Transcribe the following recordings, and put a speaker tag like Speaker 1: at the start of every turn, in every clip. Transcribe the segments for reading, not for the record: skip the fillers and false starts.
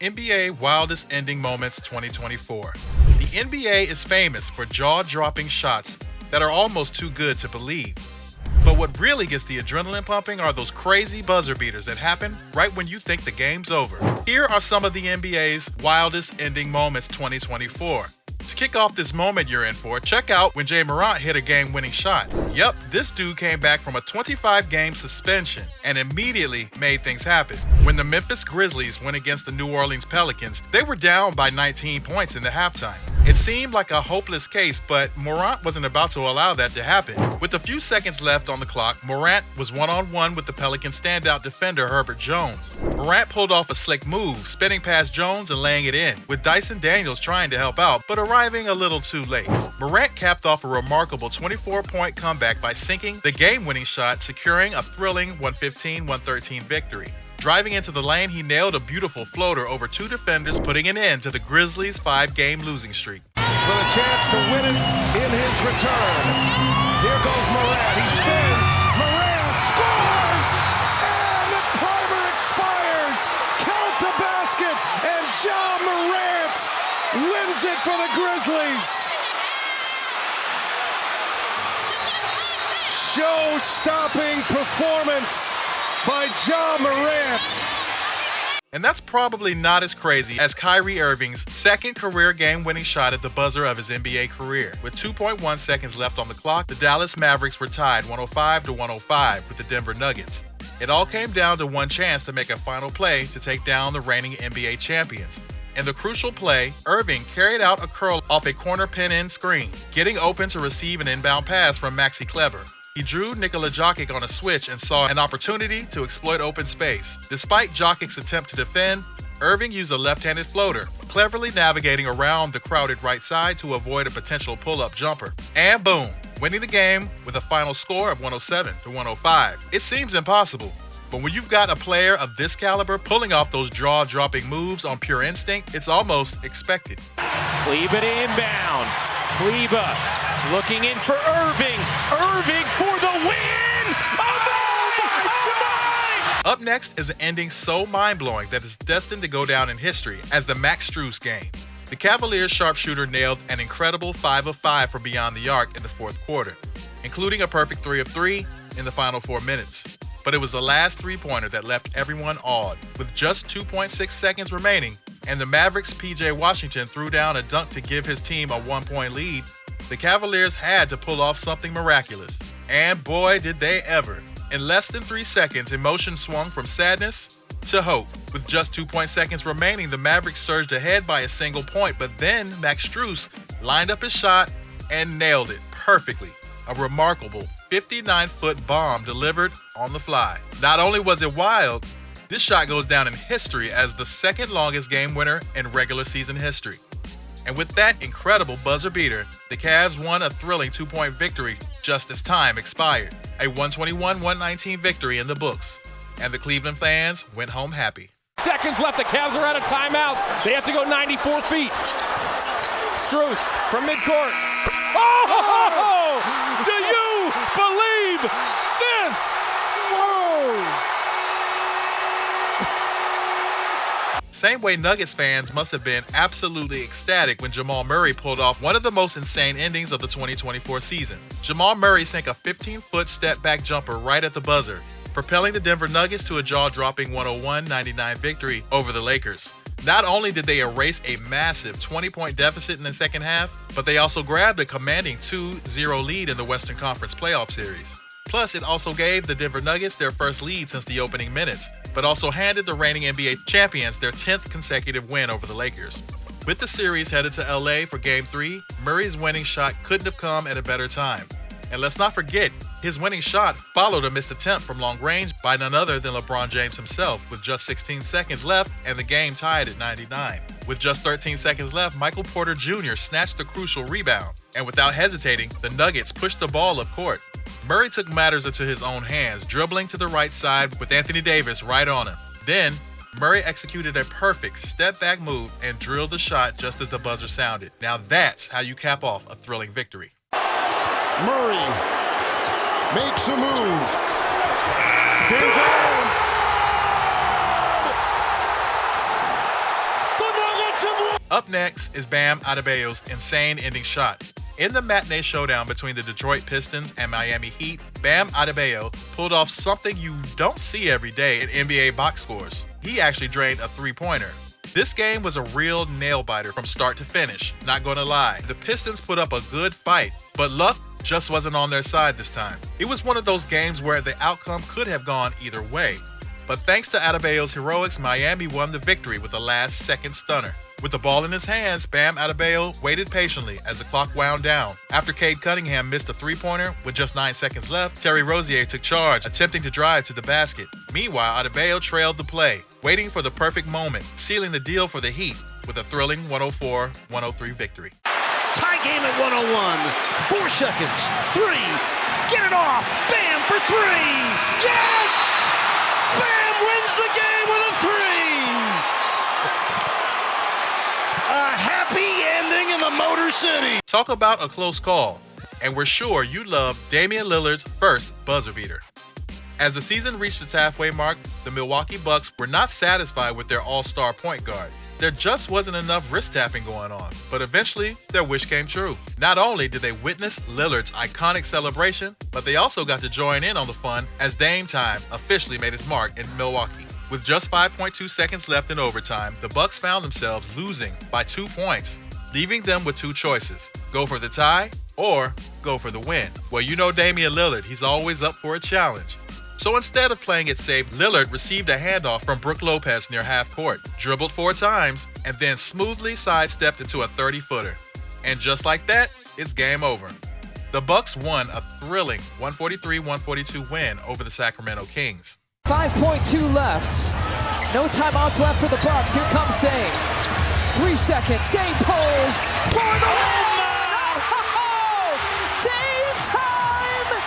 Speaker 1: NBA Wildest Ending Moments 2024. The NBA is famous for jaw-dropping shots that are almost too good to believe. But what really gets the adrenaline pumping are those crazy buzzer beaters that happen right when you think the game's over. Here are some of the NBA's Wildest Ending Moments 2024. To kick off this moment you're in for, check out when Ja Morant hit a game-winning shot. Yep, this dude came back from a 25-game suspension and immediately made things happen. When the Memphis Grizzlies went against the New Orleans Pelicans, they were down by 19 points in the halftime. It seemed like a hopeless case, but Morant wasn't about to allow that to happen. With a few seconds left on the clock, Morant was one-on-one with the Pelicans standout defender Herbert Jones. Morant pulled off a slick move, spinning past Jones and laying it in, with Dyson Daniels trying to help out, but arriving a little too late. Morant capped off a remarkable 24-point comeback by sinking the game-winning shot, securing a thrilling 115-113 victory. Driving into the lane, he nailed a beautiful floater over two defenders, putting an end to the Grizzlies' 5-game losing streak.
Speaker 2: With a chance to win it in his return. Here goes Morant. He spins. Morant scores! And the timer expires. Count the basket. And Ja Morant wins it for the Grizzlies. Show-stopping performance by Ja Morant.
Speaker 1: And that's probably not as crazy as Kyrie Irving's second career game-winning shot at the buzzer of his NBA career. With 2.1 seconds left on the clock, the Dallas Mavericks were tied 105-105 with the Denver Nuggets. It all came down to one chance to make a final play to take down the reigning NBA champions. In the crucial play, Irving carried out a curl off a corner pin-in screen, getting open to receive an inbound pass from Maxi Kleber. He drew Nikola Jokic on a switch and saw an opportunity to exploit open space. Despite Jokic's attempt to defend, Irving used a left-handed floater, cleverly navigating around the crowded right side to avoid a potential pull-up jumper. And boom, winning the game with a final score of 107-105. It seems impossible, but when you've got a player of this caliber pulling off those jaw-dropping moves on pure instinct, it's almost expected.
Speaker 3: Kleber to inbound. Kleber looking in for Irving. Irving for the win!
Speaker 1: Up next is an ending so mind-blowing that it's destined to go down in history as the Max Strus game. The Cavaliers sharpshooter nailed an incredible 5 of 5 from beyond the arc in the fourth quarter, including a perfect 3 of 3 in the final 4 minutes. But it was the last three-pointer that left everyone awed. With just 2.6 seconds remaining, and the Mavericks' P.J. Washington threw down a dunk to give his team a 1-point lead, the Cavaliers had to pull off something miraculous. And boy, did they ever. In less than 3 seconds, emotion swung from sadness to hope. With just 2 seconds remaining, the Mavericks surged ahead by a single point, but then Max Strus lined up his shot and nailed it perfectly. A remarkable 59-foot bomb delivered on the fly. Not only was it wild, this shot goes down in history as the second longest game winner in regular season history. And with that incredible buzzer beater, the Cavs won a thrilling 2-point victory just as time expired. A 121-119 victory in the books. And the Cleveland fans went home happy.
Speaker 3: Seconds left. The Cavs are out of timeouts. They have to go 94 feet. Strus from midcourt. Oh! Do you believe this? Whoa!
Speaker 1: Same way Nuggets fans must have been absolutely ecstatic when Jamal Murray pulled off one of the most insane endings of the 2024 season. Jamal Murray sank a 15-foot step-back jumper right at the buzzer, propelling the Denver Nuggets to a jaw-dropping 101-99 victory over the Lakers. Not only did they erase a massive 20-point deficit in the second half, but they also grabbed a commanding 2-0 lead in the Western Conference playoff series. Plus, it also gave the Denver Nuggets their first lead since the opening minutes, but also handed the reigning NBA champions their 10th consecutive win over the Lakers. With the series headed to LA for Game 3, Murray's winning shot couldn't have come at a better time. And let's not forget, his winning shot followed a missed attempt from long range by none other than LeBron James himself, with just 16 seconds left and the game tied at 99. With just 13 seconds left, Michael Porter Jr. snatched the crucial rebound, and without hesitating, the Nuggets pushed the ball up court. Murray took matters into his own hands, dribbling to the right side with Anthony Davis right on him. Then, Murray executed a perfect step-back move and drilled the shot just as the buzzer sounded. Now that's how you cap off a thrilling victory.
Speaker 2: Murray makes a move. Denver.
Speaker 1: Up next is Bam Adebayo's insane ending shot. In the matinee showdown between the Detroit Pistons and Miami Heat, Bam Adebayo pulled off something you don't see every day in NBA box scores. He actually drained a three-pointer. This game was a real nail-biter from start to finish, not gonna lie. The Pistons put up a good fight, but luck just wasn't on their side this time. It was one of those games where the outcome could have gone either way. But thanks to Adebayo's heroics, Miami won the victory with a last-second stunner. With the ball in his hands, Bam Adebayo waited patiently as the clock wound down. After Cade Cunningham missed a three-pointer with just 9 seconds left, Terry Rozier took charge, attempting to drive to the basket. Meanwhile, Adebayo trailed the play, waiting for the perfect moment, sealing the deal for the Heat with a thrilling 104-103 victory.
Speaker 2: Tie game at 101. 4 seconds. 3. Get it off. Bam for 3. Yes! Bam wins the game with a 3. A happy ending in the Motor City.
Speaker 1: Talk about a close call, and we're sure you love Damian Lillard's first buzzer beater. As the season reached its halfway mark, the Milwaukee Bucks were not satisfied with their all-star point guard. There just wasn't enough wrist tapping going on, but eventually their wish came true. Not only did they witness Lillard's iconic celebration, but they also got to join in on the fun as Dame time officially made its mark in Milwaukee. With just 5.2 seconds left in overtime, the Bucks found themselves losing by 2 points, leaving them with two choices: go for the tie or go for the win. Well, you know Damian Lillard, he's always up for a challenge. So instead of playing it safe, Lillard received a handoff from Brook Lopez near half court, dribbled 4 times, and then smoothly sidestepped into a 30-footer. And just like that, it's game over. The Bucks won a thrilling 143-142 win over the Sacramento Kings.
Speaker 4: 5.2 left. No timeouts left for the Bucks. Here comes Dame. 3 seconds. Dame pulls for the win! Dame time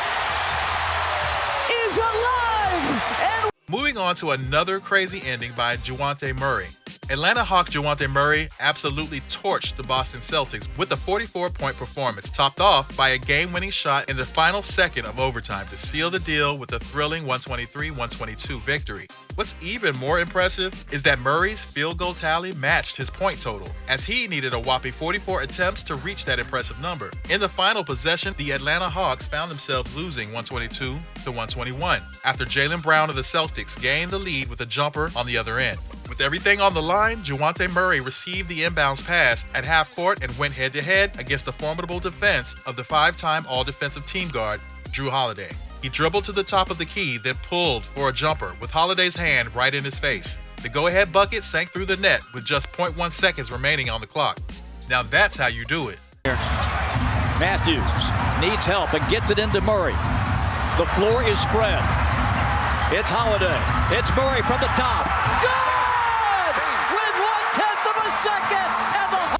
Speaker 4: is alive! And
Speaker 1: moving on to another crazy ending by Jawante Murray. Atlanta Hawks Jawante Murray absolutely torched the Boston Celtics with a 44-point performance, topped off by a game-winning shot in the final second of overtime to seal the deal with a thrilling 123-122 victory. What's even more impressive is that Murray's field goal tally matched his point total, as he needed a whopping 44 attempts to reach that impressive number. In the final possession, the Atlanta Hawks found themselves losing 122-121 after Jaylen Brown of the Celtics gained the lead with a jumper on the other end. With everything on the line, Jawante Murray received the inbounds pass at half court and went head-to-head against the formidable defense of the 5-time All-Defensive Team guard, Jrue Holiday. He dribbled to the top of the key, then pulled for a jumper with Holiday's hand right in his face. The go-ahead bucket sank through the net with just 0.1 seconds remaining on the clock. Now that's how you do it.
Speaker 5: Matthews needs help and gets it into Murray. The floor is spread. It's Holiday. It's Murray from the top. Good! With 1/10 of a second.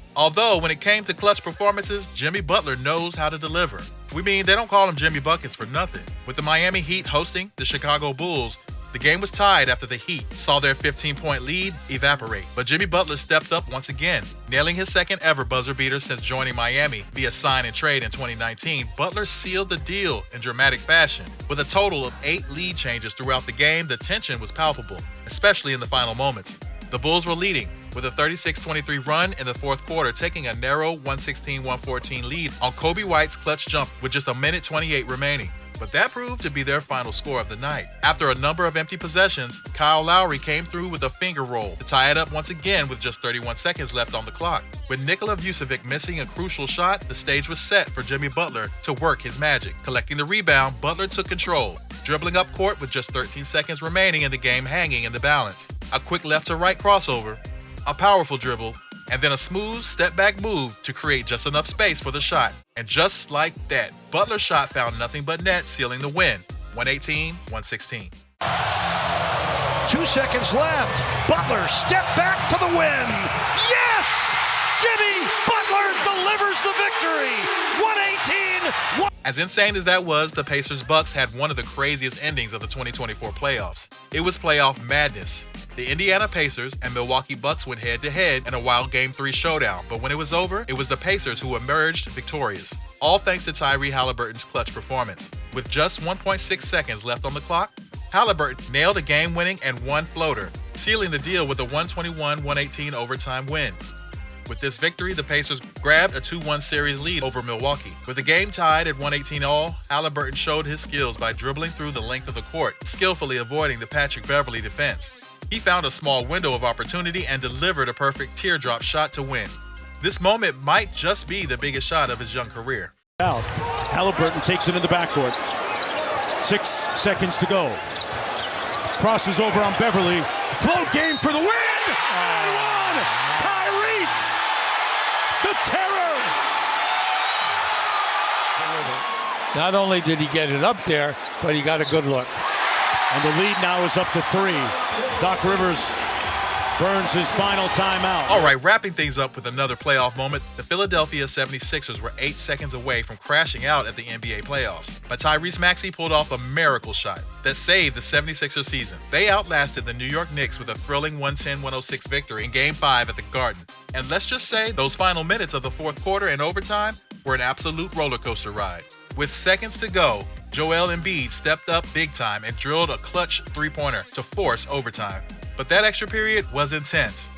Speaker 5: And
Speaker 1: Although when it came to clutch performances, Jimmy Butler knows how to deliver. We mean, they don't call him Jimmy Buckets for nothing. With the Miami Heat hosting the Chicago Bulls, the game was tied after the Heat saw their 15-point lead evaporate. But Jimmy Butler stepped up once again, nailing his second ever buzzer beater since joining Miami via sign and trade in 2019. Butler sealed the deal in dramatic fashion. With a total of 8 lead changes throughout the game, the tension was palpable, especially in the final moments. The Bulls were leading with a 36-23 run in the fourth quarter, taking a narrow 116-114 lead on Kobe White's clutch jump with just 1:28 remaining. But that proved to be their final score of the night. After a number of empty possessions, Kyle Lowry came through with a finger roll to tie it up once again with just 31 seconds left on the clock. With Nikola Vucevic missing a crucial shot, the stage was set for Jimmy Butler to work his magic. Collecting the rebound, Butler took control, dribbling up court with just 13 seconds remaining and the game hanging in the balance. A quick left-to-right crossover, a powerful dribble, and then a smooth step-back move to create just enough space for the shot. And just like that, Butler's shot found nothing but net, sealing the win, 118-116.
Speaker 2: 2 seconds left. Butler, step back for the win. Yes! Jimmy Butler delivers the victory. 118.
Speaker 1: As insane as that was, the Pacers-Bucks had one of the craziest endings of the 2024 playoffs. It was playoff madness. The Indiana Pacers and Milwaukee Bucks went head-to-head in a wild Game 3 showdown, but when it was over, it was the Pacers who emerged victorious, all thanks to Tyrese Halliburton's clutch performance. With just 1.6 seconds left on the clock, Halliburton nailed a game-winning and one floater, sealing the deal with a 121-118 overtime win. With this victory, the Pacers grabbed a 2-1 series lead over Milwaukee. With the game tied at 118 all, Haliburton showed his skills by dribbling through the length of the court, skillfully avoiding the Patrick Beverley defense. He found a small window of opportunity and delivered a perfect teardrop shot to win. This moment might just be the biggest shot of his young career.
Speaker 6: Out. Haliburton takes it in the backcourt. 6 seconds to go. Crosses over on Beverley. Float game for the win! And one! Tyrese! The terror!
Speaker 7: Not only did he get it up there, but he got a good look.
Speaker 6: And the lead now is up to 3. Doc Rivers burns his final timeout.
Speaker 1: All right, wrapping things up with another playoff moment, the Philadelphia 76ers were 8 seconds away from crashing out at the NBA playoffs. But Tyrese Maxey pulled off a miracle shot that saved the 76ers season. They outlasted the New York Knicks with a thrilling 110-106 victory in Game 5 at the Garden. And let's just say those final minutes of the fourth quarter and overtime were an absolute roller coaster ride. With seconds to go, Joel Embiid stepped up big time and drilled a clutch three-pointer to force overtime. But that extra period was intense.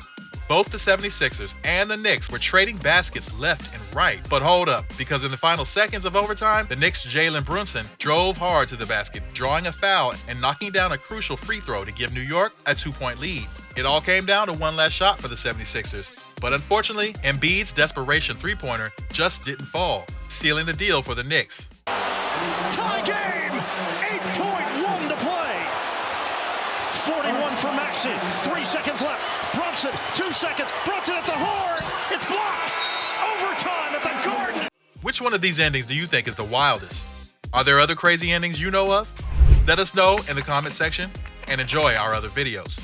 Speaker 1: Both the 76ers and the Knicks were trading baskets left and right. But hold up, because in the final seconds of overtime, the Knicks' Jalen Brunson drove hard to the basket, drawing a foul and knocking down a crucial free throw to give New York a 2-point lead. It all came down to one last shot for the 76ers. But unfortunately, Embiid's desperation three-pointer just didn't fall, sealing the deal for the Knicks.
Speaker 2: Tie game! 8.1 to play. 41 for Maxey. 3 seconds left. Brunson, 2 seconds. Brunson at the horn. It's blocked. Overtime at the Garden.
Speaker 1: Which one of these endings do you think is the wildest? Are there other crazy endings you know of? Let us know in the comment section and enjoy our other videos.